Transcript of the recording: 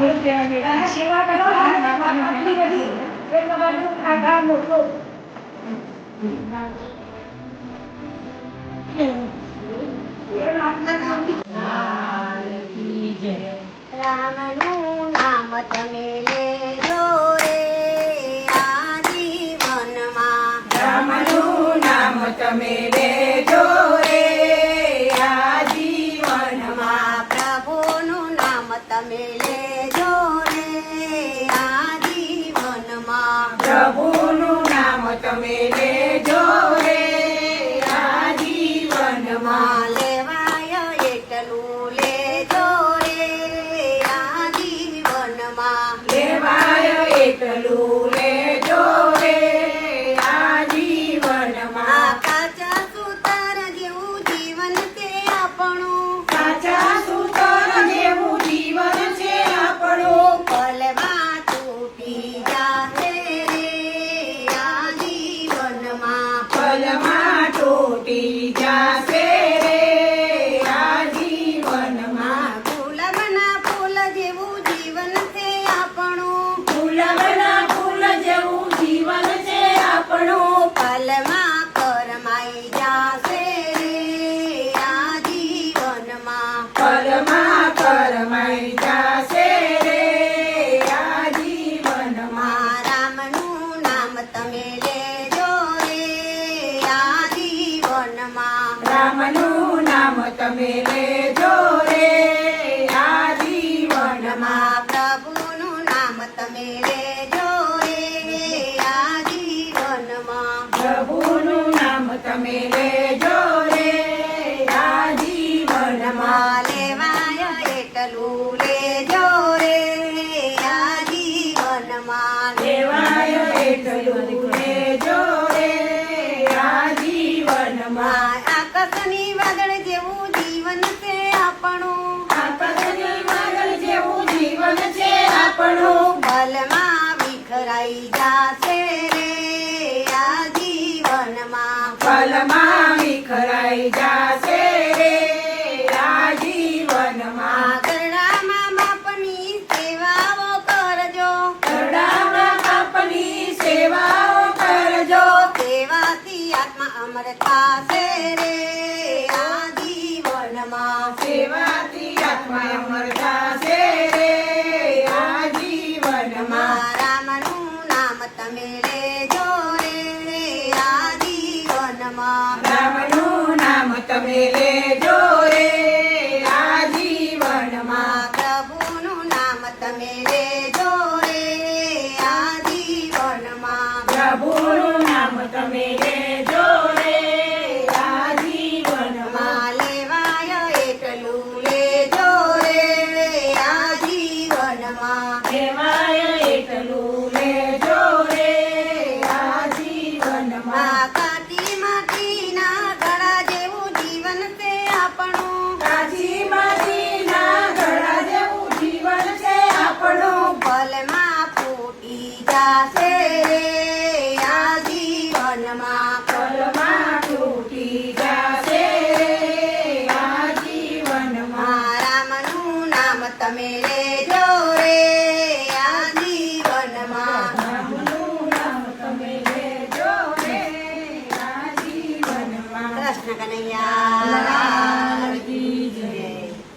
સેવા કરો આટલી બધી એ તમારું આભાર મોટો રામનું નામ તમે લેજો રે આ જીવનમાં. રામનું નામ તમે લેજો રે આ જીવનમાં. પ્રભુનું નામ તમે લેજો રે આ જીવનમાં. પ્રભુનું નામ તમે લેજો રે આ જીવનમાં. લેવાય એટલું લેજો રે આ જીવનમાં. લેવાય એટલું લેજો રે આ જીવનમાં. કાચા સૂતર જેવું જીવન તે આપણું. સાચા સૂતર જેવું જીવન છે આપણું. પલમાં તૂટી જાશે રે આ જીવનમાં. પલમાં તૂટી જાશે રે આ જીવનમાં. ગુલાબના ફૂલ જેવું જીવન છે આપણું. ગુલાબના ફૂલ જેવું જીવન છે આપણું. પલમાં કરમાઈ જાશે રે આ જીવનમાં. પલમાં કરમાઈ જાશે રે આ જીવનમાં. રામનું નામ તમે લેજો રે આ જીવનમાં. રામનું નામ તમે લેજો રે આ જીવનમાં. પ્રભુનું નામ તમે લેજો રે આ જીવનમાં. પ્રભુનું નામ તમે લેજો રે આ જીવનમાં. લેવાય એટલું લેજો રે આ જીવનમાં. લેવાય એટલું લેજો રે આ જીવનમાં. આકાશની વાદળ જેવું જીવન છે આપણું. આકાશની વાદળ જેવું જીવન છે આપણું. પલમાં વિખરાઈ જાશે રે આ જીવનમાં. પલમાં વિખરાઈ જાશે રે આ જીવનમાં. ગરડામાં બાપની સેવાઓ કરજો. ગરડામાં બાપની સેવાઓ કરજો. સેવાથી આત્મા અમર થાશે રે આ જીવનમાં. સેવાથી આત્મા અમર થાશે રે આ જીવનમાં. રામનું નામ તમે લેજો રે આ જીવનમાં. રામનું નામ તમે લેજો રે આ જીવનમાં. પ્રભુનું નામ તમે લેજો રે આ જીવનમાં. પ્રભુનું નામ તમે લેજો રે આ જીવનમાં. લેવાય એટલું લેજો રે આ જીવનમાં. લેવાય એટલું લેજો રે આ જીવનમાં. કાચી માટીના ઘડા જેવું જીવન છે આપણું. કાચી માટીના ઘડા જેવું જીવન છે આપણું. પલમાં ફૂટી જાશે રે આ જીવનમાં. પલમાં તૂટી જાશે રે આ જીવનમાં. રામનું નામ તમે લેજો